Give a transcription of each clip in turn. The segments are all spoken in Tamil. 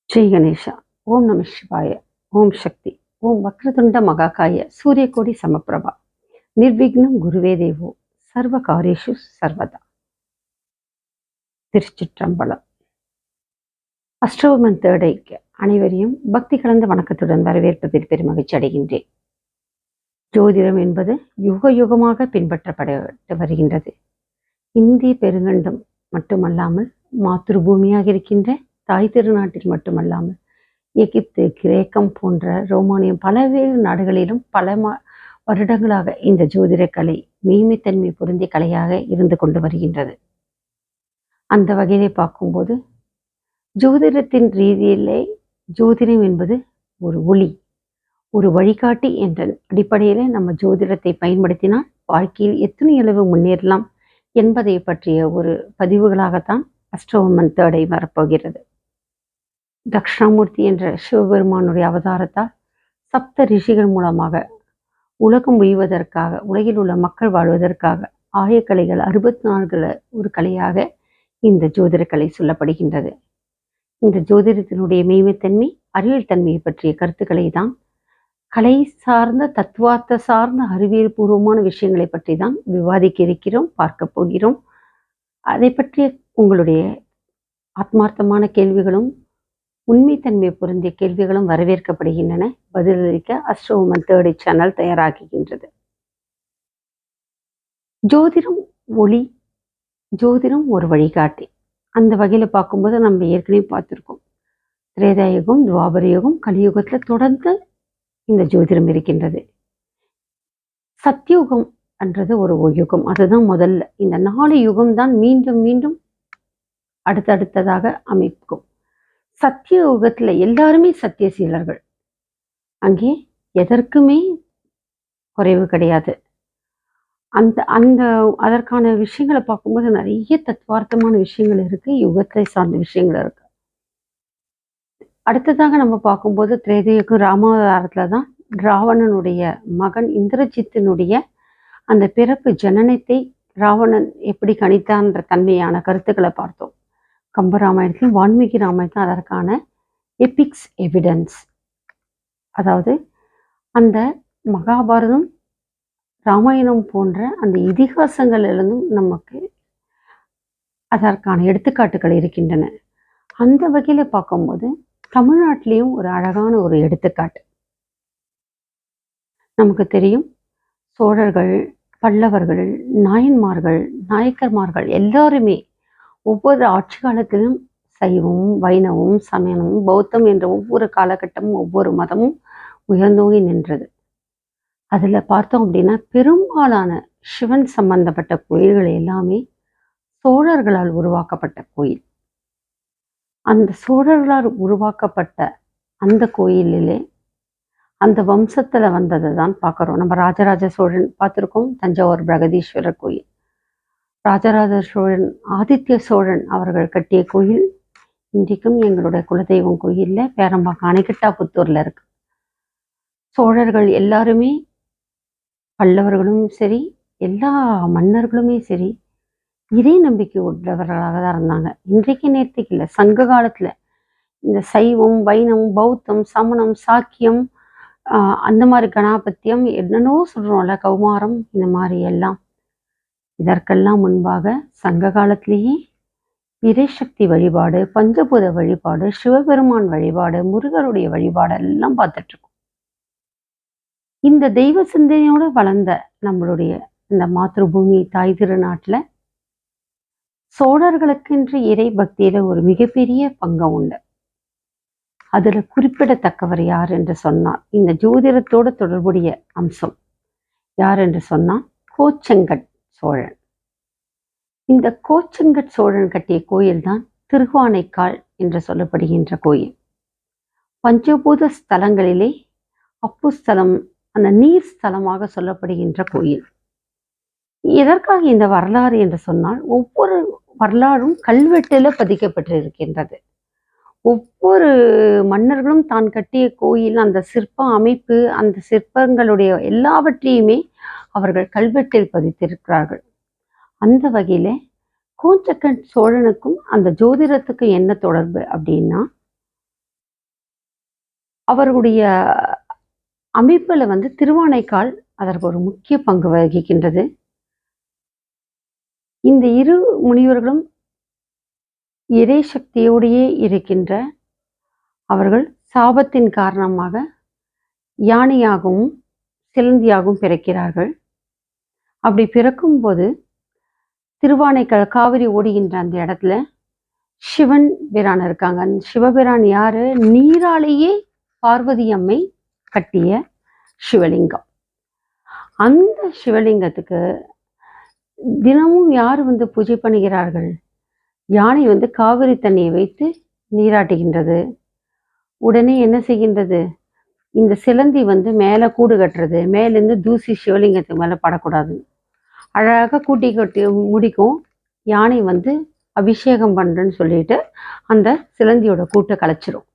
ஸ்ரீ கணேஷா. ஓம் நம சிவாய. ஓம் சக்தி. ஓம் வக்ரதுண்ட மகாகாய சூரியகோடி சமப்பிரபா. நிர்விக்னம் குருவே தேவோ சர்வ காரியேஷு சர்வதா. திருச்சிற்றம்பலம். அஷ்டோமன் தேர்டைக்கு அனைவரையும் பக்தி கலந்த வணக்கத்துடன் வரவேற்பதில் பெருமகிழ்ச்சி அடைகின்றேன். ஜோதிடம் என்பது யுக யுகமாக பின்பற்றப்பட்டு வருகின்றது. இந்திய பெருங்கண்டம் மட்டுமல்லாமல் மாத்ருபூமியாக இருக்கின்ற தாய் திருநாட்டில் மட்டுமல்லாமல் எகிப்து, கிரேக்கம் போன்ற ரோமானியம் பல்வேறு நாடுகளிலும் பல வருடங்களாக இந்த ஜோதிட கலை மெய்மைத்தன்மை பொருந்திய கலையாக இருந்து கொண்டு வருகின்றது. அந்த வகையை பார்க்கும்போது ஜோதிடத்தின் ரீதியிலே ஜோதிடம் என்பது ஒரு ஒளி, ஒரு வழிகாட்டி என்ற அடிப்படையில் நம்ம ஜோதிடத்தை பயன்படுத்தினால் வாழ்க்கையில் எத்தனை அளவு முன்னேறலாம் என்பதை பற்றிய ஒரு பதிவுகளாகத்தான் அஷ்டோமன் தேர்டை வரப்போகிறது. தக்ஷணாமூர்த்தி என்ற சிவபெருமானுடைய அவதாரத்தால் சப்த ரிஷிகள் மூலமாக உலகம் உய்வதற்காக, உலகில் உள்ள மக்கள் வாழ்வதற்காக ஆயக்கலைகள் 64 ஒரு கலையாக இந்த ஜோதிட கலை சொல்லப்படுகின்றது. இந்த ஜோதிடத்தினுடைய மெய்மைத்தன்மை, அறிவியல் தன்மையை பற்றிய கருத்துக்களை தான், கலை சார்ந்த தத்துவார்த்த சார்ந்த அறிவியல் பூர்வமான விஷயங்களை பற்றி தான் விவாதிக்க இருக்கிறோம், பார்க்க போகிறோம். அதை பற்றிய உங்களுடைய ஆத்மார்த்தமான கேள்விகளும் உண்மைத்தன்மை பொருந்திய கேள்விகளும் வரவேற்கப்படுகின்றன. பதிலளிக்க அஷ்டோமன் தேர்டை சேனல் தயாராகுகின்றது. ஜோதிடம் ஒளி, ஜோதிடம் ஒரு வழிகாட்டி. அந்த வகையில் பார்க்கும்போது நம்ம ஏற்கனவே பார்த்துருக்கோம். திரேதாயுகம், துவாபர யுகம், கலியுகத்தில் தொடர்ந்து இந்த ஜோதிடம் இருக்கின்றது. சத்தியுகம் என்றது ஒரு யுகம், அதுதான் முதல்ல. இந்த 4 யுகம் தான் மீண்டும் மீண்டும் அடுத்தடுத்ததாக அமைக்கும். சத்திய யுகத்துல எல்லாருமே சத்தியசீலர்கள், அங்கே எதற்குமே குறைவு கிடையாது. அந்த அந்த அதற்கான விஷயங்களை பார்க்கும்போது நிறைய தத்துவார்த்தமான விஷயங்கள் இருக்கு, யுகத்தை சார்ந்த விஷயங்கள் இருக்கு. அடுத்ததாக நம்ம பார்க்கும்போது திரேதாயுகம் ராமாவதாரத்துல தான் ராவணனுடைய மகன் இந்திரஜித்தினுடைய அந்த பிறப்பு ஜனனத்தை ராவணன் எப்படி கணித்தான்ற தன்மையான கருத்துக்களை பார்த்தோம். கம்பராமாயணத்திலும் வால்மீகி ராமாயணத்திலும் அதற்கான எபிக்ஸ் எவிடன்ஸ், அதாவது அந்த மகாபாரதம், ராமாயணம் போன்ற அந்த இதிகாசங்களிலிருந்தும் நமக்கு அதற்கான எடுத்துக்காட்டுகள் இருக்கின்றன. அந்த வகையில் பார்க்கும்போது தமிழ்நாட்டிலையும் ஒரு அழகான ஒரு எடுத்துக்காட்டு நமக்கு தெரியும். சோழர்கள், பல்லவர்கள், நாயன்மார்கள், நாயக்கர்மார்கள் எல்லாருமே ஒவ்வொரு ஆட்சி காலத்திலும் சைவம், வைணவம், சமயமும், பௌத்தம் என்ற ஒவ்வொரு காலகட்டமும் ஒவ்வொரு மதமும் உயர்ந்தோங்கி நின்றது. அதுல பார்த்தோம் அப்படின்னா பெரும்பாலான சிவன் சம்பந்தப்பட்ட கோயில்கள் எல்லாமே சோழர்களால் உருவாக்கப்பட்ட கோயில். அந்த சோழர்களால் உருவாக்கப்பட்ட அந்த கோயிலிலே அந்த வம்சத்துல வந்ததை தான் பார்க்குறோம். நம்ம ராஜராஜ சோழன் பார்த்துருக்கோம், தஞ்சாவூர் பிரகதீஸ்வரர் கோயில். ராஜராஜ சோழன், ஆதித்ய சோழன் அவர்கள் கட்டிய கோயில் இன்றைக்கும் எங்களுடைய குலதெய்வம் கோயில்ல பேரம்பாக்கம் அணைக்கட்டாபுத்தூர்ல இருக்கு. சோழர்கள் எல்லாருமே, பல்லவர்களும் சரி, எல்லா மன்னர்களுமே சரி, இறை நம்பிக்கை உள்ளவர்களாக தான் இருந்தாங்க. இன்றைக்கு நேர்த்திக்கு இல்லை, சங்க காலத்துல இந்த சைவம், வைணவம், பௌத்தம், சமணம், சாக்கியம், அந்த மாதிரி கணாபத்தியம் என்னன்னோ சொல்றோம்ல, கௌமாரம், இந்த மாதிரி எல்லாம். இதற்கெல்லாம் முன்பாக சங்க காலத்திலேயே இறைசக்தி வழிபாடு, பஞ்சபூத வழிபாடு, சிவபெருமான் வழிபாடு, முருகருடைய வழிபாடு எல்லாம் பார்த்துட்டு இருக்கோம். இந்த தெய்வ சிந்தனையோடு வளர்ந்த நம்மளுடைய இந்த மாத்ருபூமி தாய் திருநாட்டில் சோழர்களுக்கென்று இறை பக்தியில ஒரு மிகப்பெரிய பங்கம் உண்டு. அதுல குறிப்பிடத்தக்கவர் யார் என்று சொன்னால், இந்த ஜோதிடத்தோடு தொடர்புடைய அம்சம் யார் என்று சொன்னால் கோச்செங்கட் சோழன். இந்த கோச்செங்கட் சோழன் கட்டிய கோயில் தான் திருவானைக்கால் என்று சொல்லப்படுகின்ற கோயில். பஞ்சபூத ஸ்தலங்களிலே அப்புஸ்தலம், அந்த நீர் ஸ்தலமாக சொல்லப்படுகின்ற கோயில். எதற்காக இந்த வரலாறு என்று சொன்னால், ஒவ்வொரு வரலாறும் கல்வெட்டில பதிக்கப்பட்டிருக்கின்றது. ஒவ்வொரு மன்னர்களும் தான் கட்டிய கோயில், அந்த சிற்ப அமைப்பு, அந்த சிற்பங்களுடைய எல்லாவற்றையுமே அவர்கள் கல்வெட்டில் பதித்திருக்கிறார்கள். அந்த வகையில கோச்செங்கட் சோழனுக்கும் அந்த ஜோதிடத்துக்கும் என்ன தொடர்பு அப்படின்னா, அவர்களுடைய அமைப்புல வந்து திருவானைக்கால் அதற்கு ஒரு முக்கிய பங்கு வகிக்கின்றது. இந்த இரு முனிவர்களும் இறை சக்தியோடையே இருக்கின்ற அவர்கள் சாபத்தின் காரணமாக யானையாகவும் சிலந்தியாகவும் பிறக்கிறார்கள். அப்படி பிறக்கும்போது திருவானைக்கால் காவிரி ஓடுகின்ற அந்த இடத்துல சிவன் பிரான் இருக்காங்க. சிவபிரான் யாரு? நீராலேயே பார்வதி அம்மை கட்டிய சிவலிங்கம். அந்த சிவலிங்கத்துக்கு தினமும் யார் வந்து பூஜை பண்ணுகிறார்கள்? யானை வந்து காவிரி தண்ணியை வைத்து நீராட்டுகின்றது. உடனே என்ன செய்கின்றது? இந்த சிலந்தி வந்து மேலே கூடு கட்டுறது, மேலேருந்து தூசி சிவலிங்கத்துக்கு மேலே படக்கூடாது. அழகாக கூட்டி கட்டி முடிக்கும். யானை வந்து அபிஷேகம் பண்ணுறேன்னு சொல்லிட்டு அந்த சிலந்தியோட கூட்டை கலைச்சிரும்.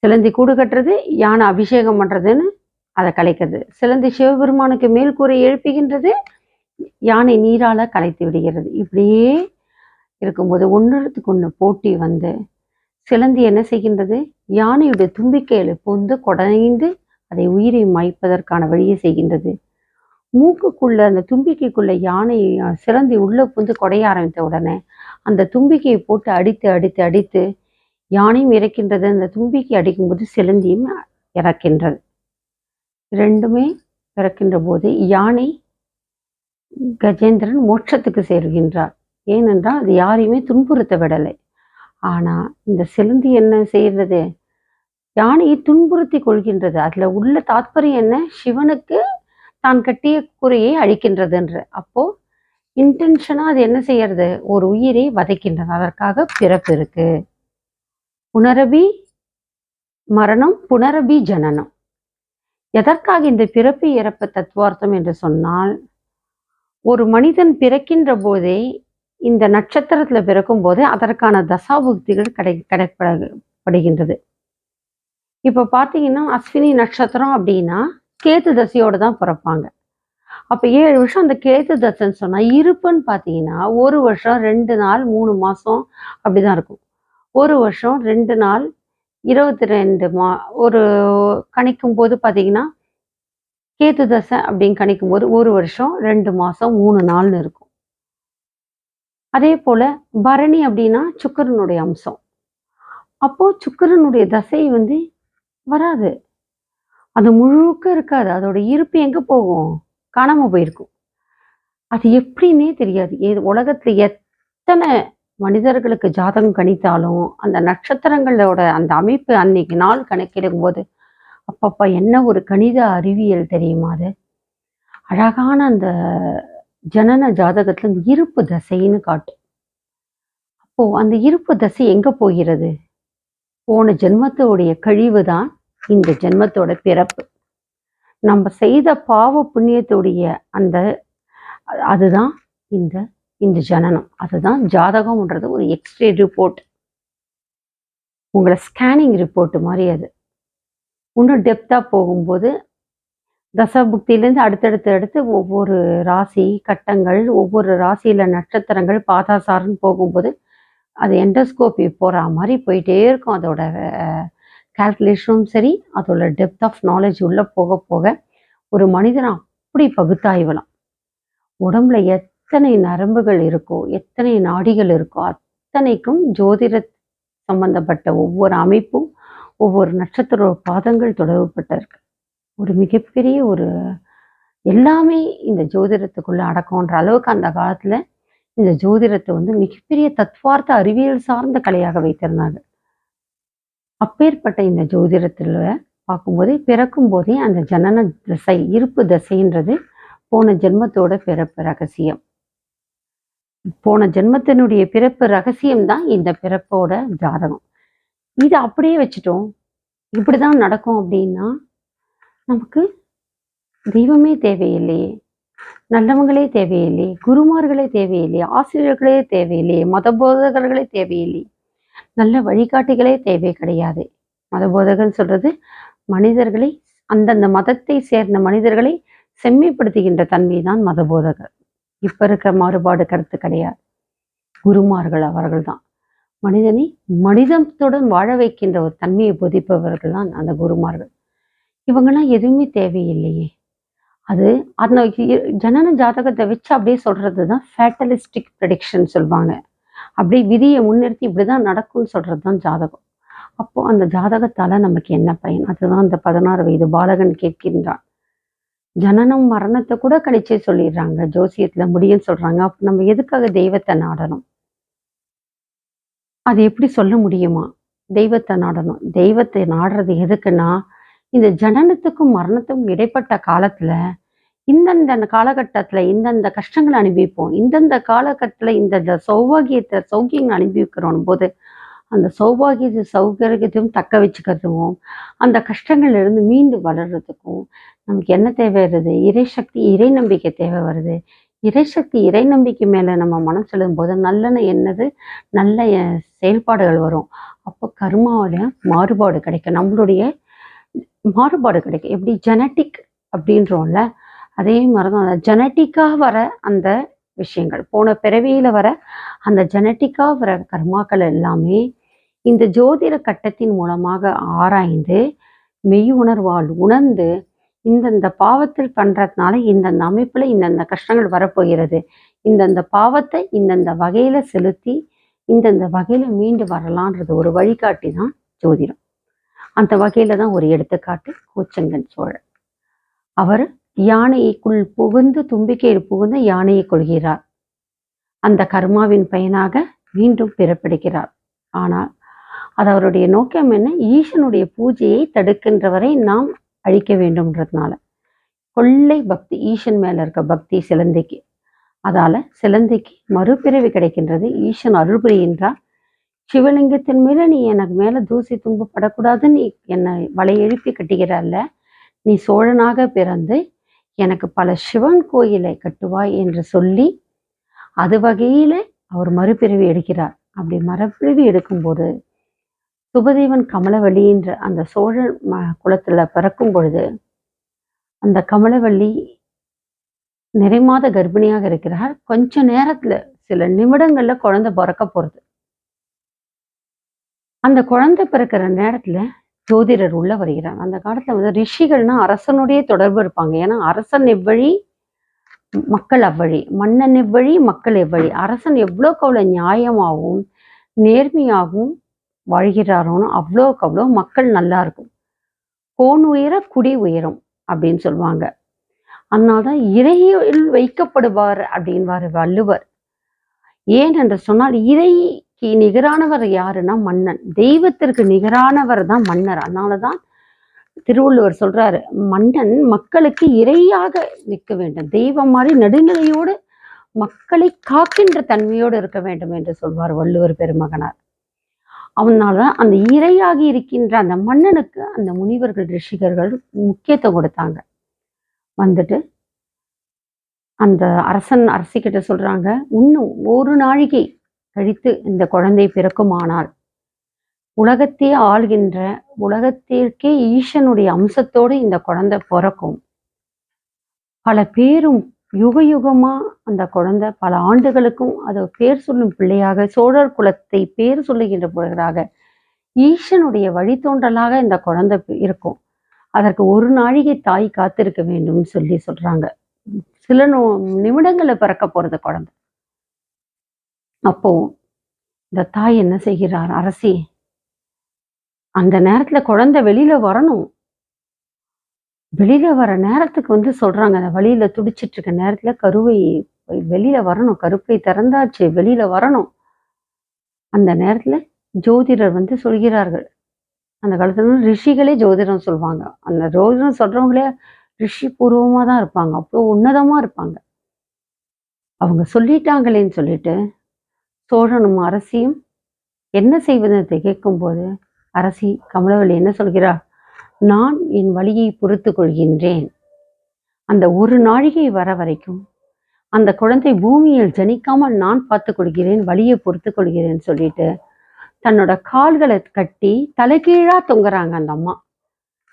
சிலந்தி கூடு கட்டுறது, யானை அபிஷேகம் பண்ணுறதுன்னு அதை கலைக்கிறது. சிலந்தி சிவபெருமானுக்கு மேல் கூரை எழுப்புகின்றது, யானை நீரால கலைத்து விடுகிறது. இப்படியே இருக்கும்போது ஒன்றுக்கு ஒன்று போட்டி வந்து சிலந்தி என்ன செய்கின்றது? யானையுடைய தும்பிக்கையில பொந்து கொடைந்து அதை உயிரை மாய்ப்பதற்கான வழியை செய்கின்றது. மூக்குக்குள்ள அந்த தும்பிக்கைக்குள்ள யானை சிலந்தி உள்ள புந்து கொடைய ஆரம்பித்த உடனே அந்த தும்பிக்கையை போட்டு அடித்து அடித்து அடித்து யானையும் இறக்கின்றது. அந்த தும்பிக்கை அடிக்கும்போது சிலந்தியும் இறக்கின்றது. ரெண்டுமே இறக்கின்ற போது யானை கஜேந்திரன் மோட்சத்துக்கு சேர்கின்றார். ஏனென்றால் அது யாரையுமே துன்புறுத்த விடலை. ஆனா இந்த சிலந்தி என்ன செய்யறது? யானையை துன்புறுத்தி கொள்கின்றது. அதுல உள்ள தாத்பரியம் என்ன? சிவனுக்கு தான் கட்டிய குறையை அழிக்கின்றதுன்ற. அப்போ இன்டென்ஷனா அது என்ன செய்யறது? ஒரு உயிரை வதைக்கின்றது. அதற்காக பிறப்பு இருக்கு. புனரபி மரணம், புனரபி ஜனனம். எதற்காக இந்த பிறப்பு இறப்பு தத்துவார்த்தம் என்று சொன்னால், ஒரு மனிதன் பிறக்கின்ற போதே இந்த நட்சத்திரத்துல பிறக்கும் போது அதற்கான தசாபுக்திகள் கிடைக்கப்படுகின்றது. இப்ப பாத்தீங்கன்னா அஸ்வினி நட்சத்திரம் அப்படின்னா கேத்து தசையோட தான் பிறப்பாங்க. அப்ப 7 வருஷம் அந்த கேத்து தசைன்னு சொன்னா இருப்புன்னு பாத்தீங்கன்னா 1 வருஷம் 2 நாள் 3 மாசம் அப்படிதான் இருக்கும். 1 வருஷம் 2 நாள் 22 ஒரு கணிக்கும் போது பாத்தீங்கன்னா கேத்து தசை அப்படின்னு கணிக்கும் போது 1 வருஷம் 2 மாசம் 3 நாள்னு இருக்கும். அதே போல பரணி அப்படின்னா சுக்கிரனுடைய அம்சம். அப்போ சுக்கிரனுடைய தசை வந்து வராது. அது முழுக்க இருக்காது. அதோட இருப்பு எங்க போகும்? காணாம போயிருக்கும். அது எப்படின்னே தெரியாது. உலகத்துல எத்தனை மனிதர்களுக்கு ஜாதகம் கணித்தாலும் அந்த நட்சத்திரங்களோட அந்த அமைப்பு அன்னைக்கு நாள் கணக்கிடும் போது அப்பப்பா என்ன ஒரு கணித அறிவியல் தெரியுமா? அது அழகான அந்த ஜனன ஜாதகத்துல இந்த இருப்பு தசைன்னு காட்டும். அப்போ அந்த இருப்பு தசை எங்க போகிறது? போன ஜென்மத்தோடைய கழிவு தான் இந்த ஜென்மத்தோட பிறப்பு. நம்ம செய்த பாவ புண்ணியத்துடைய அந்த அதுதான் இந்த ஜனனம். அதுதான் ஜாதகம்ன்றது ஒரு எக்ஸ்ரே ரிப்போர்ட். உங்களை ஸ்கேனிங் ரிப்போர்ட் மாதிரி அது. இன்னும் டெப்தா போகும்போது தசபுக்தியிலேருந்து அடுத்தடுத்து ஒவ்வொரு ராசி கட்டங்கள், ஒவ்வொரு ராசியில நட்சத்திரங்கள் பாதாசாரன்னு போகும்போது அது எண்டோஸ்கோபி போற மாதிரி போயிட்டே இருக்கும். அதோட கால்குலேஷனும் சரி, அதோட டெப்த் ஆஃப் நாலேஜ் உள்ள போக போக ஒரு மனிதனை அப்படி பகுத்தாய்வலாம். உடம்புல எத்தனை நரம்புகள் இருக்கோ, எத்தனை நாடிகள் இருக்கோ அத்தனைக்கும் ஜோதிட சம்பந்தப்பட்ட ஒவ்வொரு அமைப்பும் ஒவ்வொரு நட்சத்திர பாதங்கள் தொடர்புபட்டிருக்கு. ஒரு மிகப்பெரிய ஒரு எல்லாமே இந்த ஜோதிடத்துக்குள்ள அடக்கம்ன்ற அளவுக்கு அந்த காலத்துல இந்த ஜோதிடத்தை வந்து மிகப்பெரிய தத்துவார்த்த அறிவியல் சார்ந்த கலையாக வைத்திருந்தாங்க. அப்பேற்பட்ட இந்த ஜோதிடத்துல பார்க்கும்போதே பிறக்கும் போதே அந்த ஜனன தசை இருப்பு தசைன்றது போன ஜென்மத்தோட பிறப்பு ரகசியம். போன ஜென்மத்தினுடைய பிறப்பு ரகசியம்தான் இந்த பிறப்போட ஜாதகம். இதை அப்படியே வச்சுட்டோம், இப்படிதான் நடக்கும் அப்படின்னா நமக்கு தெய்வமே தேவையில்லையே, நல்லவங்களே தேவையில்லையே, குருமார்களே தேவையில்லையே, ஆசிரியர்களே தேவையில்லையே, மத போதகர்களே தேவையில்லையே, நல்ல வழிகாட்டிகளே தேவை கிடையாது. மத போதகர்கள் சொல்றது மனிதர்களை அந்தந்த மதத்தை சேர்ந்த மனிதர்களை செம்மைப்படுத்துகின்ற தன்மை தான் மத போதகர். இப்ப இருக்க மாறுபாடு கருத்து கிடையாது. குருமார்கள் அவர்கள் தான். மனிதனை மனிதத்துடன் வாழ வைக்கின்ற ஒரு தன்மையை போதிப்பவர்கள் தான் அந்த குருமார்கள். இவங்கெல்லாம் எதுவுமே தேவையில்லையே. அது அந்த ஜனன ஜாதகத்தை வச்சு அப்படியே சொல்றது தான் ஃபேட்டலிஸ்டிக் ப்ரெடிக்ஷன் சொல்லுவாங்க. அப்படியே விதியை முன்னிறுத்தி இப்படிதான் நடக்கும்னு சொல்றது தான் ஜாதகம். அப்போ அந்த ஜாதகத்தால நமக்கு என்ன பயன்? அதுதான் அந்த 16 வயது பாலகன் கேட்கின்றான். ஜனனம் மரணத்தை கூட கணிச்சே சொல்லிடுறாங்க, ஜோசியத்துல முடியும்னு சொல்றாங்க. அப்ப நம்ம எதுக்காக தெய்வத்தை நாடணும்? அது எப்படி சொல்ல முடியுமா? தெய்வத்தை நாடணும். தெய்வத்தை நாடுறது எதுக்குன்னா, இந்த ஜனனத்துக்கும் மரணத்துக்கும் இடைப்பட்ட காலத்துல இந்தந்த காலகட்டத்துல இந்தந்த கஷ்டங்களை அனுபவிப்போம். இந்தந்த காலகட்டத்துல இந்த சௌக்கியங்கள் அனுபவிக்கிறோம் போது அந்த சௌகரியத்தையும் தக்க வச்சுக்கிறதுக்கும், அந்த கஷ்டங்கள்ல இருந்து மீண்டு வளர்றதுக்கும் நமக்கு என்ன தேவை வருது? இறைசக்தி, இறை நம்பிக்கை தேவை வருது. இறைசக்தி, இறை நம்பிக்கை மேல நம்ம மனம் செலுத்தும் போது நல்லெண்ண என்னது? நல்ல செயல்பாடுகள் வரும். அப்போ கர்மாவோட மாறுபாடு கிடைக்கும். நம்மளுடைய மாறுபாடு கிடைக்கும். எப்படி ஜெனட்டிக் அப்படின்றோம்ல, அதே மாதிரிதான் அந்த ஜெனட்டிக்காக வர அந்த விஷயங்கள், போன பிறவியில வர அந்த ஜெனட்டிக்காக வர கர்மாக்கள் எல்லாமே இந்த ஜோதிட கட்டத்தின் மூலமாக ஆராய்ந்து மெய் உணர்வால் உணர்ந்து இந்தந்த பாவத்தில் பண்றதுனால இந்தந்த அமைப்புல இந்தந்த கஷ்டங்கள் வரப்போகிறது, இந்தந்த பாவத்தை இந்தந்த வகையில செலுத்தி இந்தந்த வகையில மீண்டு வரலான்றது ஒரு வழிகாட்டி தான் ஜோதிடம். அந்த வகையில தான் ஒரு எடுத்துக்காட்டு கோச்சங்கன் சோழர். அவர் யானைக்குள் புகுந்து தும்பிக்கையில் புகுந்து யானையை கொள்கிறார். அந்த கர்மாவின் பயனாக மீண்டும் பிறப்பெடுக்கிறார். ஆனால் அது அவருடைய நோக்கம் என்ன? ஈசனுடைய பூஜையை தடுக்கின்றவரை நாம் அழிக்க வேண்டும்ன்றதுனால. கொள்ளை பக்தி, ஈசன் மேல இருக்க பக்தி சிலந்தைக்கு. அதால சிலந்தைக்கு மறுபிறவி கிடைக்கின்றது. ஈசன் அருள் புரிகின்றார். சிவலிங்கத்தின் மேல நீ எனக்கு மேல தூசி தும்பு படக்கூடாதுன்னு நீ என்னை வலை எழுப்பி கட்டுகிறார்ல, நீ சோழனாக பிறந்து எனக்கு பல சிவன் கோயிலை கட்டுவாய் என்று சொல்லி அது வகையில அவர் மறுபிறவி எடுக்கிறார். அப்படி மறுபிறவி எடுக்கும்போது சுபதேவன் கமலவல்லின்ற அந்த சோழன் குலத்துல பிறக்கும் பொழுது அந்த கமலவல்லி நிறைமாத கர்ப்பிணியாக இருக்கிறார். கொஞ்ச நேரத்துல சில நிமிடங்கள்ல குழந்தை பிறக்க போறது. அந்த குழந்தை பிறக்கிற நேரத்துல ஜோதிடர் உள்ள வருகிறார். அந்த காலத்துல வந்து ரிஷிகள்னா அரசனுடைய தொடர்பு இருப்பாங்க. ஏன்னா அரசன் எவ்வழி மக்கள் அவ்வழி, மன்னன் எவ்வழி மக்கள் எவ்வழி. அரசன் எவ்வளோக்கு அவ்வளோ நியாயமாகவும் நேர்மையாகவும் வாழ்கிறாரோன்னு அவ்வளோக்கு அவ்வளோ மக்கள் நல்லா இருக்கும். கோன் உயர குடி உயரும் அப்படின்னு சொல்லுவாங்க. அதனால்தான் இறையில் வைக்கப்படுவார் அப்படின்வார் வள்ளுவர். ஏன் என்று சொன்னால் இறைக்கு நிகரானவர் யாருன்னா மன்னன். தெய்வத்திற்கு நிகரானவர் தான் மன்னர். அதனாலதான் திருவள்ளுவர் சொல்றாரு, மன்னன் மக்களுக்கு இறையாக நிற்க வேண்டும், தெய்வம் மாதிரி நடுநிலையோடு மக்களை காக்கின்ற தன்மையோடு இருக்க வேண்டும் என்று சொல்வார் வள்ளுவர் பெருமகனார். அவனால்தான் அந்த இறையாகி இருக்கின்ற அந்த மன்னனுக்கு அந்த முனிவர்கள் ரிஷிகர்கள் முக்கியத்துவம் கொடுத்தாங்க. வந்துட்டு அந்த அரசிக்கிட்ட சொல்றாங்க, இன்னும் ஒரு நாழிகை கழித்து இந்த குழந்தை பிறக்குமானால் உலகத்தையே ஆள்கின்ற, உலகத்திற்கே ஈசனுடைய அம்சத்தோடு இந்த குழந்தை பிறக்கும். பல பேரும் யுக யுகமா அந்த குழந்தை பல ஆண்டுகளுக்கும் அது பேர் சொல்லும் பிள்ளையாக, சோழர் குலத்தை பேர் சொல்லுகின்ற பிள்ளைகளாக, ஈசனுடைய வழித்தோன்றலாக இந்த குழந்தை இருக்கும். அதற்கு ஒரு நாழிகை தாய் காத்திருக்க வேண்டும் சொல்றாங்க. சில நிமிடங்களை பிறக்க போறது குழந்தை. அப்போ இந்த தாய் என்ன செய்கிறார்? அரசி, அந்த நேரத்துல குழந்தை வெளியில வரணும். வெளியில வர நேரத்துக்கு வந்து சொல்றாங்க, அந்த வழியில துடிச்சிட்டு இருக்க நேரத்துல கருவை வெளியில வரணும், கருப்பை திறந்தாச்சு, வெளியில வரணும். அந்த நேரத்துல ஜோதிடர் வந்து சொல்கிறார்கள். அந்த காலத்துல ரிஷிகளே ஜோதிடம் சொல்லுவாங்க. அந்த ஜோதிடம் சொல்றவங்களே ரிஷி பூர்வமா தான் இருப்பாங்க, அவ்வளோ உன்னதமா இருப்பாங்க. அவங்க சொல்லிட்டாங்களேன்னு சொல்லிட்டு சோழனும் அரசியும் என்ன செய்வதை கேட்கும் போது அரசி கமலவல்லி என்ன சொல்கிறார்? நான் என் வழியை பொறுத்து கொள்கின்றேன். அந்த ஒரு நாழிகை வர வரைக்கும் அந்த குழந்தை பூமியில் ஜனிக்காமல் நான் பார்த்து கொள்கிறேன், வழியை பொறுத்து கொள்கிறேன்னு சொல்லிட்டு தன்னோட கால்களை கட்டி தலைகீழா தொங்குறாங்க. அந்த அம்மா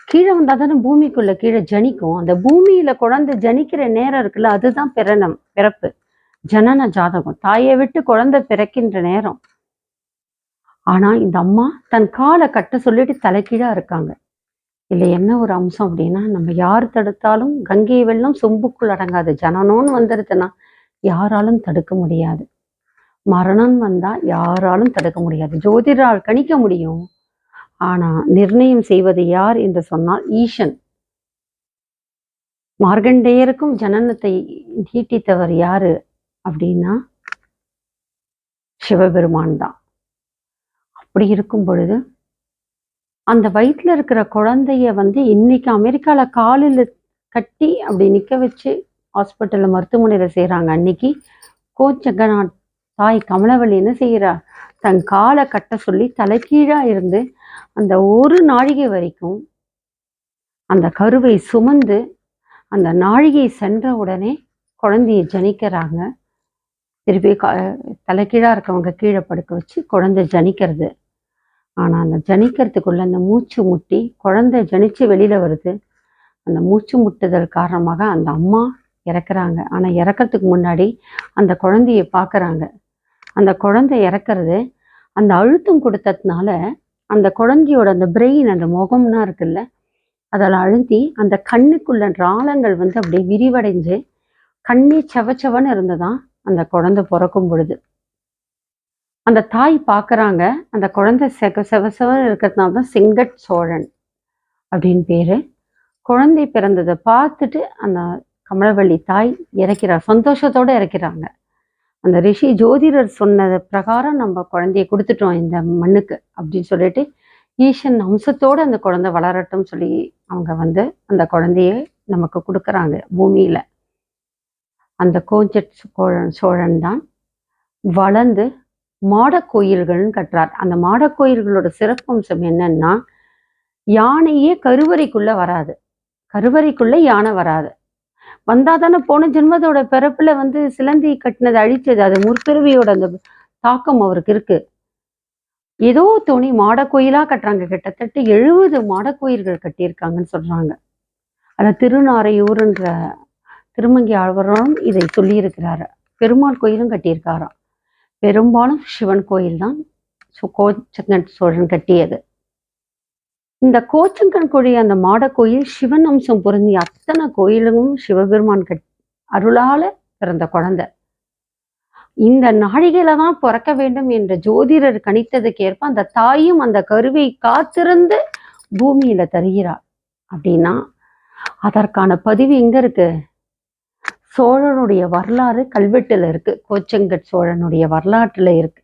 கீழே வந்தா தானே பூமிக்குள்ள கீழே ஜனிக்கும். அந்த பூமியில குழந்தை ஜனிக்கிற நேரம் இருக்குல்ல, அதுதான் பிறப்பு, ஜனன ஜாதகம். தாயை விட்டு குழந்தை பிறக்கின்ற நேரம். ஆனா இந்த அம்மா தன் காலை கட்ட சொல்லிட்டு தலைக்கீழா இருக்காங்க. இல்லை என்ன ஒரு அம்சம் அப்படின்னா, நம்ம யார் தடுத்தாலும் கங்கை வெள்ளம் சொம்புக்குள் அடங்காது. ஜனனம்னு வந்துடுதுன்னா யாராலும் தடுக்க முடியாது. மரணம் வந்தா யாராலும் தடுக்க முடியாது. ஜோதிடரால் கணிக்க முடியும். ஆனா நிர்ணயம் செய்வது யார் என்று சொன்னால் ஈசன். மார்கண்டேயருக்கும் ஜனனத்தை நீட்டித்தவர் யாரு அப்படின்னா சிவபெருமான் தான். அப்படி இருக்கும் பொழுது அந்த வயிற்றுல இருக்கிற குழந்தைய இன்னைக்கு அமெரிக்கால காலில் கட்டி அப்படி நிக்க வச்சு ஹாஸ்பிட்டல்ல மருத்துவமனையில செய்யறாங்க. அன்னைக்கு கோச்சங்கநாத் தாய் கமலவள்ளி என்ன செய்யறா, தன் காலை கட்ட சொல்லி தலைகீழா இருந்து அந்த ஒரு நாழிகை வரைக்கும் அந்த கருவை சுமந்து அந்த நாழிகை சென்ற உடனே குழந்தைய ஜனிக்கிறாங்க. திருப்பி தலைகீழா இருக்கவங்க கீழே படுக்க வச்சு குழந்தை ஜனிக்கிறது. ஆனா அந்த ஜனிக்கிறதுக்குள்ள அந்த மூச்சு முட்டி குழந்தை ஜனிச்சு வெளியில வருது. அந்த மூச்சு முட்டுதல் காரணமாக அந்த அம்மா இறக்குறாங்க. ஆனா இறக்கிறதுக்கு முன்னாடி அந்த குழந்தைய பார்க்கறாங்க. அந்த குழந்தை இறக்குறது அந்த அழுத்தம் கொடுத்ததுனால அந்த குழந்தையோட அந்த பிரெயின், அந்த முகம்னா இருக்குல்ல, அதில் அழுத்தி அந்த கண்ணுக்குள்ள ஆழங்கள் அப்படியே விரிவடைஞ்சு கண்ணே செவச்சவன்னு இருந்ததான் அந்த குழந்தை பிறக்கும் பொழுது. அந்த தாய் பார்க்குறாங்க, அந்த குழந்தை செவசவன்னு இருக்கிறதுனால தான் செங்கட் சோழன் அப்படின்னு பேரு. குழந்தை பிறந்ததை பார்த்துட்டு அந்த கமலவள்ளி தாய் இறக்கிறார், சந்தோஷத்தோடு இறக்கிறாங்க. அந்த ரிஷி ஜோதிடர் சொன்னது பிரகாரம் நம்ம குழந்தைய கொடுத்துட்டோம் இந்த மண்ணுக்கு அப்படின்னு சொல்லிட்டு ஈசன் அம்சத்தோடு அந்த குழந்தை வளரட்டும் சொல்லி அவங்க அந்த குழந்தைய நமக்கு கொடுக்குறாங்க பூமியில. அந்த கோஞ்சட் சோழன் தான் வளர்ந்து மாட கோயில்கள்னு கட்டுறார். அந்த மாட கோயில்களோட சிறப்பம்சம் என்னன்னா, யானையே கருவறைக்குள்ள வராது. கருவறைக்குள்ள யானை வராது. வந்தாதானே போன ஜென்மத்தோட பிறப்புல சிலந்தி கட்டினதை அழிச்சது. அது முற்பிறவியோட அந்த தாக்கம் அவருக்கு இருக்கு. ஏதோ தோணி மாட கோயிலா கட்டுறாங்க. கிட்டத்தட்ட 70 மாட கோயில்கள் கட்டியிருக்காங்கன்னு சொல்றாங்க. அதில் திருநாரையூர்ன்ற திருமங்கை ஆழ்வாரும் இதை சொல்லி இருக்கிறாரு. பெருமாள் கோயிலும் கட்டியிருக்காராம். பெரும்பாலும் சிவன் கோயில் தான் கோச்சங்கன் சோழன் கட்டியது. இந்த கோச்சங்கன் கோழி அந்த மாட கோயில் சிவன் அம்சம் பொருந்தி அத்தனை கோயிலும் சிவபெருமான் அருளால பிறந்த குழந்தை. இந்த நாழிகையில தான் பிறக்க வேண்டும் என்ற ஜோதிடர் கணித்ததுக்கு ஏற்ப அந்த தாயும் அந்த கருவை காத்திருந்து பூமியில தருகிறார். அப்படின்னா அதற்கான பதிவு எங்க இருக்கு? சோழனுடைய வரலாறு கல்வெட்டுல இருக்கு. கோச்சங்கட் சோழனுடைய வரலாற்றுல இருக்கு.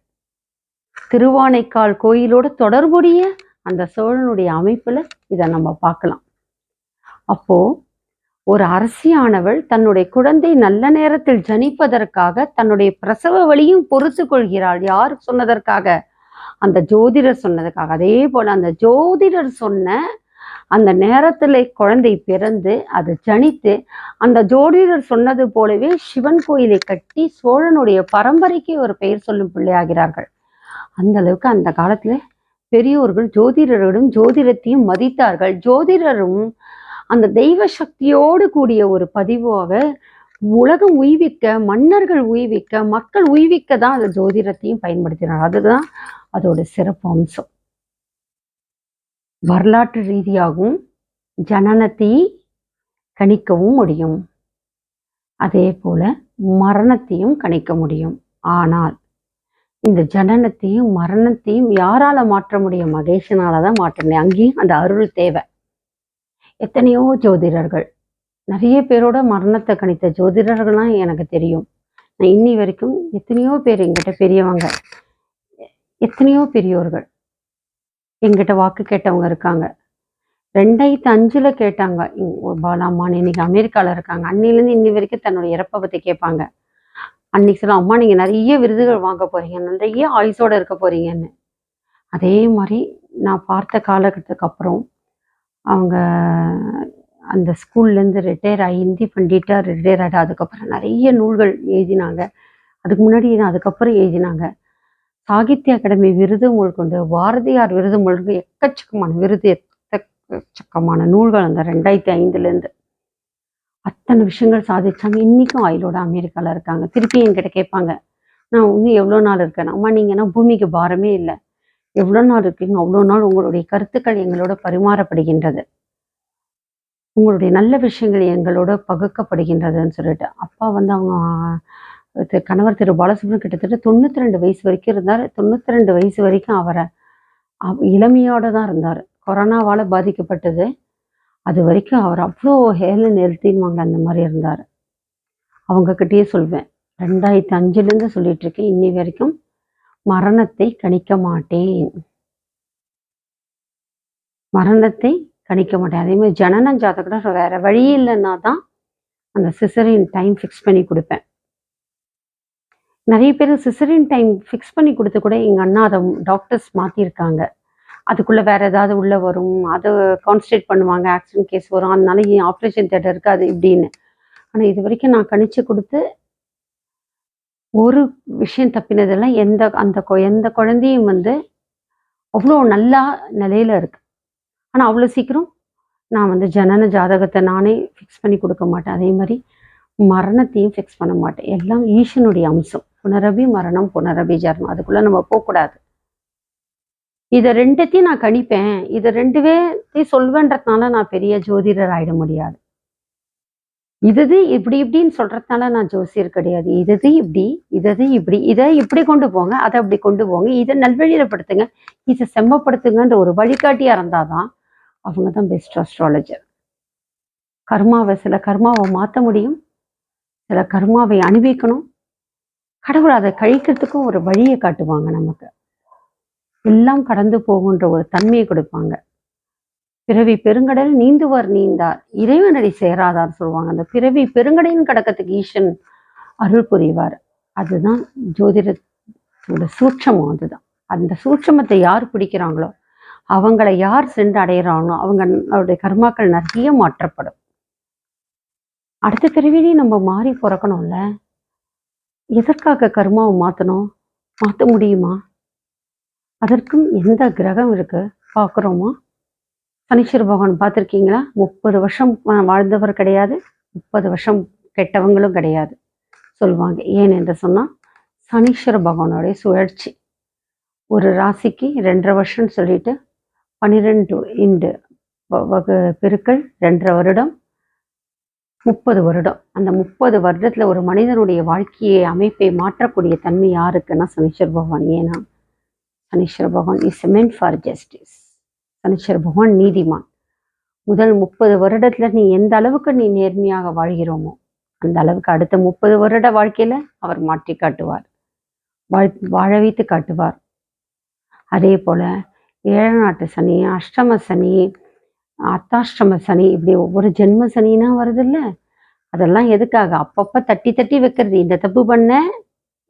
திருவானைக்கால் கோயிலோட தொடர்புடைய அந்த சோழனுடைய அமைப்புல இதை நம்ம பார்க்கலாம். அப்போ ஒரு அரசியானவள் தன்னுடைய குழந்தை நல்ல நேரத்தில் ஜனிப்பதற்காக தன்னுடைய பிரசவ வலியும் பொறுத்து கொள்கிறாள். யார் சொன்னதற்காக? அந்த ஜோதிடர் சொன்னதுக்காக. அதே போல அந்த ஜோதிடர் சொன்ன அந்த நேரத்துல குழந்தை பிறந்து அது ஜனித்து அந்த ஜோதிடர் சொன்னது போலவே சிவன் கோயிலை கட்டி சோழனுடைய பரம்பரைக்கு ஒரு பெயர் சொல்லும் பிள்ளையாகிறார்கள். அந்த அளவுக்கு அந்த காலத்துல பெரியோர்கள் ஜோதிடரோடும் ஜோதிடத்தையும் மதித்தார்கள். ஜோதிடரும் அந்த தெய்வ சக்தியோடு கூடிய ஒரு பதிவாக உலகம் உய்விக்க, மன்னர்கள் உய்விக்க, மக்கள் உய்விக்க தான் அந்த ஜோதிடத்தையும் பயன்படுத்தினார். அதுதான் அதோட சிறப்பு அம்சம். வரலாற்று ரீதியாகவும் ஜனனத்தை கணிக்கவும் முடியும், அதே போல மரணத்தையும் கணிக்க முடியும். ஆனால் இந்த ஜனனத்தையும் மரணத்தையும் யாரால மாற்ற முடியும்? மகேசனால தான் மாற்ற முடியும். அங்கேயும் அந்த அருள் தேவை. எத்தனையோ ஜோதிடர்கள், நிறைய பேரோட மரணத்தை கணித்த ஜோதிடர்கள்லாம் எனக்கு தெரியும். நான் இன்னி வரைக்கும் எத்தனையோ பேர் எங்கிட்ட பெரியவங்க, எத்தனையோ பெரியோர்கள் எங்கிட்ட வாக்கு கேட்டவங்க இருக்காங்க. 2005 கேட்டாங்க. பாலாம்மான் இன்னைக்கு அமெரிக்கால இருக்காங்க. அன்னிலேருந்து இன்னி வரைக்கும் தன்னுடைய இறப்பை பத்தி கேட்பாங்க. அன்னைக்கு சொல்ல, அம்மா நீங்க நிறைய விருதுகள் வாங்க போறீங்க, நிறைய ஆயுசோட இருக்க போறீங்கன்னு. அதே மாதிரி நான் பார்த்த காலகட்டத்துக்கு அப்புறம் அவங்க அந்த ஸ்கூல்லேருந்து ரிட்டையர் ஆகி ஹிந்தி பண்டிட்டாக ரிட்டையர் ஆகிட்டு அதுக்கப்புறம் நிறைய நூல்கள் எழுதினாங்க. அதுக்கு முன்னாடி அதுக்கப்புறம் எழுதினாங்க. சாகித்ய அகாடமி விருது கொண்டு, பாரதியார் விருது கொண்டு, எக்கச்சக்கமான விருது, எக்கச்சக்கமான நூல்கள் அந்த 2005 அத்தனை விஷயங்கள் சாதிச்சாங்க. இன்னைக்கும் ஆயிலோட அமெரிக்கால இருக்காங்க. திருப்பி என்கிட்ட கேட்பாங்க, நான் இன்னும் எவ்வளோ நாள் இருக்கேன்? அம்மா நீங்கன்னா பூமிக்கு பாரமே இல்லை, எவ்வளோ நாள் இருக்கீங்க அவ்வளோ நாள் உங்களுடைய கருத்துக்கள் எங்களோட பரிமாறப்படுகின்றது, உங்களுடைய நல்ல விஷயங்கள் எங்களோட பகுக்கப்படுகின்றதுன்னு சொல்லிட்டு. அப்பா வந்து அவங்க கணவர் திரு பாலசுப்ரமணியம் கிட்டத்தட்ட 92 வயசு வரைக்கும் இருந்தார். 92 வயசு வரைக்கும் அவரை இளமையோட தான் இருந்தார். கொரோனாவால் பாதிக்கப்பட்டது. அது வரைக்கும் அவர் அவ்வளோ ஹேல்த் ஹெல்த்தின்வாங்க, அந்த மாதிரி இருந்தார். அவங்கக்கிட்டயே சொல்வேன், 2005லேருந்து சொல்லிட்டு இருக்கேன், இன்னி வரைக்கும் மரணத்தை கணிக்க மாட்டேன், மரணத்தை கணிக்க மாட்டேன். அதே மாதிரி ஜனன ஜாதகம் வேற வழி இல்லைன்னா தான் அந்த சிசரின் டைம் ஃபிக்ஸ் பண்ணி கொடுப்பேன். நிறைய பேர் சிசரின் டைம் ஃபிக்ஸ் பண்ணி கொடுத்து கூட எங்கள் அண்ணா அதை டாக்டர்ஸ் மாற்றிருக்காங்க. அதுக்குள்ளே வேற ஏதாவது உள்ளே வரும், அதை கான்சன்ட்ரேட் பண்ணுவாங்க, ஆக்சிடென்ட் கேஸ் வரும், அதனால ஆப்ரேஷன் தேட்டர் இருக்காது இப்படின்னு. ஆனால் இது வரைக்கும் நான் கணிச்சு கொடுத்து ஒரு விஷயம் தப்பினதெல்லாம் எந்த குழந்தையும் வந்து அவ்வளோ நல்லா நிலையில இருக்கு. ஆனால் அவ்வளோ சீக்கிரம் நான் வந்து ஜனன ஜாதகத்தை நானே ஃபிக்ஸ் பண்ணி கொடுக்க மாட்டேன். அதே மாதிரி மரணத்தையும் ஃபிக்ஸ் பண்ண மாட்டேன். எல்லாம் ஈசனுடைய அம்சம். புனரபி மரணம், புனரபி ஜன்மம், அதுக்குள்ளே நம்ம போகக்கூடாது. இதை ரெண்டுத்தையும் நான் கணிப்பேன், இதை ரெண்டுத்தையும் சொல்வேன்றதுனால நான் பெரிய ஜோதிடர் ஆகிட முடியாது. இது இப்படி இப்படின்னு சொல்றதுனால நான் ஜோசியர் கிடையாது. இது இப்படி, இதை இப்படி கொண்டு போங்க, அதை அப்படி கொண்டு போங்க, இதை நல்வழியில படுத்துங்க, இதை செம்மப்படுத்துங்கன்ற ஒரு வழிகாட்டியா இருந்தாதான் அவங்க தான் பெஸ்ட் அஸ்ட்ராலஜர். சில கர்மாவை மாற்ற முடியும், சில கர்மாவை அனுபவிக்கணும், கடவுள் அதை கழிக்கிறதுக்கும் ஒரு வழியை காட்டுவாங்க. நமக்கு எல்லாம் கடந்து போகுன்ற ஒரு தன்மையை கொடுப்பாங்க. பிறவி பெருங்கடல் நீந்துவார் நீந்தார், இறைவனடி சேராதார் சொல்லுவாங்க. அந்த பிறவி பெருங்கடையின் கடக்கத்துக்கு ஈசன் அருள் புரிவார். அதுதான் ஜோதிடத்தோட சூட்சமம். அதுதான் அந்த சூட்சமத்தை யார் பிடிக்கிறாங்களோ, அவங்களை யார் சென்று அடையிறாங்களோ, அவங்களுடைய கர்மாக்கள் நிறைய மாற்றப்படும். அடுத்த பிறவிலையும் நம்ம மாறி பிறக்கணும்ல. எதற்காக கர்மாவை மாற்றணும்? மாற்ற முடியுமா? அதற்கும் எந்த கிரகம் இருக்கு பார்க்குறோமா? சனீஸ்வர பகவான் பார்த்துருக்கீங்களா? 30 வருஷம் வாழ்ந்தவர் கிடையாது, 30 வருஷம் கெட்டவங்களும் கிடையாது சொல்லுவாங்க. ஏன் என்று சொன்னால் சனீஸ்வர பகவானுடைய சுழற்சி. ஒரு ராசிக்கு 2.5 வருஷம்னு சொல்லிட்டு 12 பெருக்கள் 2.5 வருடம், 30 வருடம். அந்த 30 வருடத்தில் ஒரு மனிதனுடைய வாழ்க்கையை அமைப்பை மாற்றக்கூடிய தன்மை யாருக்குன்னா சனீஸ்வர பகவான். ஏன்னா சனீஸ்வர பகவான் is meant for justice. Saneeswara பகவான் நீதிமான். முதல் 30 வருடத்துல நீ எந்த அளவுக்கு நீ நேர்மையாக வாழ்கிறோமோ அந்த அளவுக்கு அடுத்த 30 வருட வாழ்க்கையில அவர் மாற்றி காட்டுவார், வாழ வைத்து காட்டுவார். அதே போல 7 நாட்டு சனி, அஷ்டம சனி, அர்த்தாஷ்டம சனி, இப்படி ஒவ்வொரு ஜென்ம சனினா வருது இல்ல, அதெல்லாம் எதுக்காக? அப்பப்ப தட்டி தட்டி வைக்கிறது. இந்த தப்பு பண்ண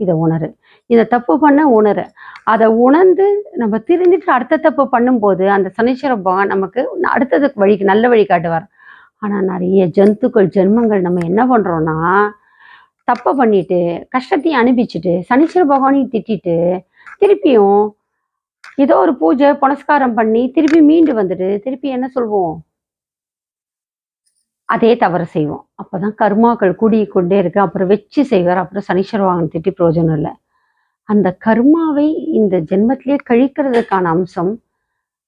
இதை உணரு, இதை தப்பு பண்ண உணரு. அதை உணர்ந்து நம்ம திருந்திட்டு அடுத்த தப்பு பண்ணும்போது அந்த சனீஸ்வர பகவான் நமக்கு அடுத்ததுக்கு வழிக்கு நல்ல வழி காட்டுவார். ஆனால் நிறைய ஜென்மங்கள் நம்ம என்ன பண்ணுறோன்னா, தப்பை பண்ணிட்டு கஷ்டத்தையும் அனுப்பிச்சுட்டு சனீஸ்வர பகவானையும் திட்டிட்டு திருப்பியும் ஏதோ ஒரு பூஜை புனஸ்காரம் பண்ணி திருப்பி மீண்டு வந்துட்டு திருப்பி என்ன சொல்வோம்? அதே தவறு செய்வோம். அப்போதான் கர்மாக்கள் கூடிக்கொண்டே இருக்கு. அப்புறம் வச்சு செய்வார். அப்புறம் சனீஸ்வர பகவான் திட்டி பிரயோஜனம் இல்லை. அந்த கர்மாவை இந்த ஜென்மத்திலே கழிக்கிறதுக்கான அம்சம்,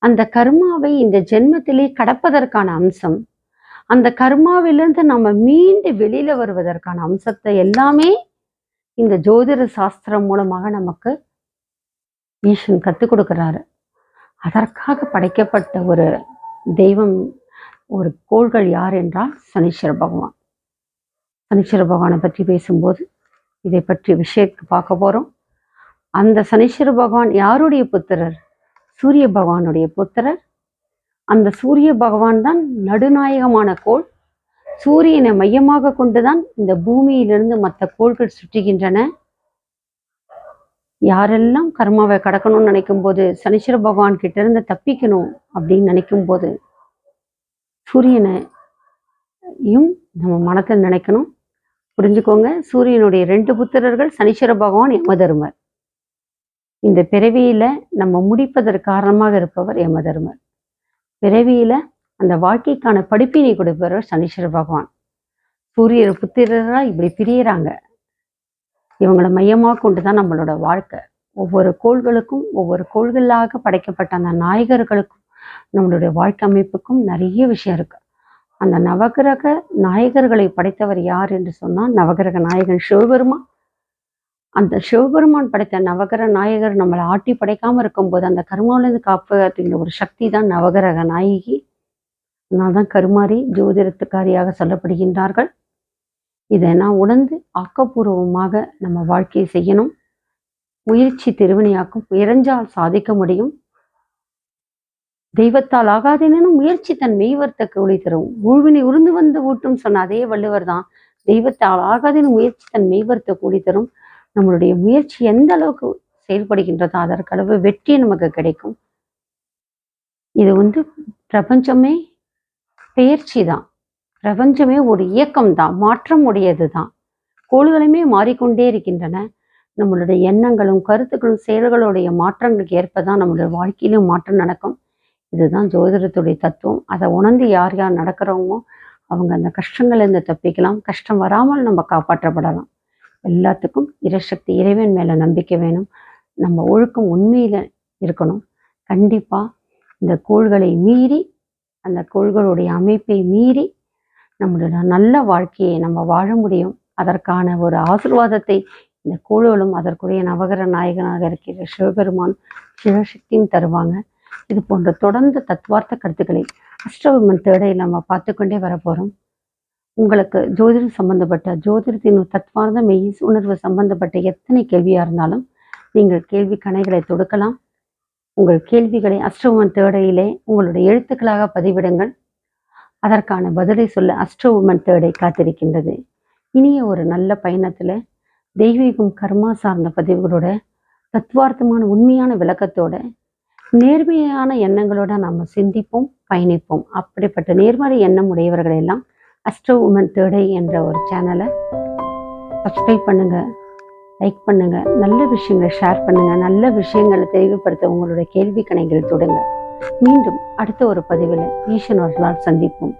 அந்த கர்மாவை இந்த ஜென்மத்திலே கடப்பதற்கான அம்சம், அந்த கர்மாவிலிருந்து நம்ம மீண்டு வெளியில வருவதற்கான அம்சத்தை எல்லாமே இந்த ஜோதிட சாஸ்திரம் மூலமாக நமக்கு ஈசன் கற்றுக் கொடுக்கிறாரு. அதற்காக படைக்கப்பட்ட ஒரு தெய்வம், ஒரு கோள்கள் யார் என்றால் சனீஸ்வர பகவான். சனீஸ்வர பகவானை பற்றி பேசும்போது இதை பற்றி விஷயத்தை பார்க்க போறோம். அந்த சனீஸ்வர பகவான் யாருடைய புத்திரர்? சூரிய பகவானுடைய புத்திரர். அந்த சூரிய பகவான் தான் நடுநாயகமான கோள். சூரியனை மையமாக கொண்டுதான் இந்த பூமியிலிருந்து மற்ற கோள்கள் சுற்றுகின்றன. யாரெல்லாம் கர்மாவை கடக்கணும்னு நினைக்கும் போது, சனீஸ்வர பகவான் கிட்ட இருந்து தப்பிக்கணும் அப்படின்னு நினைக்கும் போது சூரியனையும் நம்ம மனத்தில் நினைக்கணும். புரிஞ்சுக்கோங்க, சூரியனுடைய 2 புத்திரர்கள் சனீஸ்வர பகவான், யமதர்மர். இந்த பிறவியில நம்ம முடிப்பதற்கு காரணமாக இருப்பவர் யமதர்மர். பிறவியில அந்த வாழ்க்கைக்கான படிப்பினை கொடுப்பவர் சனீஸ்வர பகவான். சூரிய புத்திரரா இப்படி பிரியறாங்க. இவங்களை மையமாக கொண்டுதான் நம்மளோட வாழ்க்கை. ஒவ்வொரு கோள்களுக்கும் ஒவ்வொரு கோள்களாக படைக்கப்பட்ட அந்த நாயகர்களுக்கும் நம்மளுடைய வாழ்க்கை அமைப்புக்கும் நிறைய விஷயம் இருக்கு. அந்த நவகிரக நாயகர்களை படைத்தவர் யார் என்று சொன்னால் நவகிரக நாயகன் சிவபெருமான். அந்த சிவபெருமான் படைத்த நவகிரக நாயகர் நம்மளை ஆட்டி படைக்காம இருக்கும்போது அந்த கருமாவிலிருந்து காப்பாற்றுகிற ஒரு சக்தி தான் நவகிரக நாயகி. அதனால்தான் கருமாரி ஜோதிடத்துக்காரியாக சொல்லப்படுகின்றார்கள். இதை நான் உணர்ந்து ஆக்கப்பூர்வமாக நம்ம வாழ்க்கையை செய்யணும். முயற்சி திருவினையாக்கும், முயன்றால் சாதிக்க முடியும். தெய்வத்தால் ஆகாதெனும் முயற்சி தன் மெய்வர்த்த கூலி தரும். ஊழ்வினை உருந்து வந்து ஊட்டும் சொன்ன அதே வள்ளுவர் தான் தெய்வத்தால் ஆகாதெனும் முயற்சி தன் மெய்வர்த்த கூலி தரும். நம்மளுடைய முயற்சி எந்த அளவுக்கு செயல்படுகின்றதோ அதற்களவு வெற்றி நமக்கு கிடைக்கும். இது பிரபஞ்சமே பெயர்ச்சி தான். பிரபஞ்சமே ஒரு இயக்கம் தான், மாற்றம் உடையது தான். கோள்களுமே மாறிக்கொண்டே இருக்கின்றன. நம்மளுடைய எண்ணங்களும் கருத்துக்களும் செயல்களுடைய மாற்றங்களுக்கு ஏற்பதான் நம்மளுடைய வாழ்க்கையிலும் மாற்றம் நடக்கும். இதுதான் ஜோதிடத்துடைய தத்துவம். அதை உணர்ந்து யார் யார் நடக்கிறவங்களோ அவங்க அந்த கஷ்டங்கள்லேருந்து தப்பிக்கலாம். கஷ்டம் வராமல் நம்ம காப்பாற்றப்படலாம். எல்லாத்துக்கும் இறைசக்தி இறைவன் மேலே நம்பிக்கை வேணும். நம்ம ஒழுக்கம் உண்மையில் இருக்கணும். கண்டிப்பாக இந்த கோள்களை மீறி, அந்த கோள்களுடைய அமைப்பை மீறி நம்மளோட நல்ல வாழ்க்கையை நம்ம வாழ முடியும். அதற்கான ஒரு ஆசீர்வாதத்தை இந்த கோள்களும் அதற்குரிய நவகிரக நாயகனாக இருக்கிற சிவபெருமான் சிவசக்தியும் தருவாங்க. இது போன்ற தொடர்ந்து தத்துவார்த்த கருத்துக்களை அஷ்டவிமன் தேடையில் நம்ம பார்த்து கொண்டே வரப்போகிறோம். உங்களுக்கு ஜோதிடம் சம்பந்தப்பட்ட, ஜோதிடத்தின் தத்துவார்த்த மெய் உணர்வு சம்பந்தப்பட்ட எத்தனை கேள்வியாக இருந்தாலும் நீங்கள் கேள்வி கணைகளை தொடுக்கலாம். உங்கள் கேள்விகளை அஷ்டவிமன் தேடையிலே உங்களுடைய எழுத்துக்களாக பதிவிடுங்கள். அதற்கான பதிலை சொல்ல அஷ்டவிமன் தேடை காத்திருக்கின்றது. இனிய ஒரு நல்ல பயணத்தில் தெய்வீகம் கர்மா சார்ந்த பதிவுகளோட, தத்துவார்த்தமான உண்மையான விளக்கத்தோட, நேர்மையான எண்ணங்களோட நம்ம சிந்திப்போம், பயணிப்போம். அப்படிப்பட்ட நேர்மறை எண்ணம் உடையவர்கள் எல்லாம் அஷ்டவிமன் தேடை என்ற ஒரு சேனலை சப்ஸ்கிரைப் பண்ணுங்க, லைக் பண்ணுங்க, நல்ல விஷயங்களை ஷேர் பண்ணுங்க, நல்ல விஷயங்களை தெளிவுபடுத்த உங்களுடைய கேள்வி கணைகளை தொடுங்க. மீண்டும் அடுத்த ஒரு பதிவில் ஈசன் அவர்களால் சந்திப்போம்.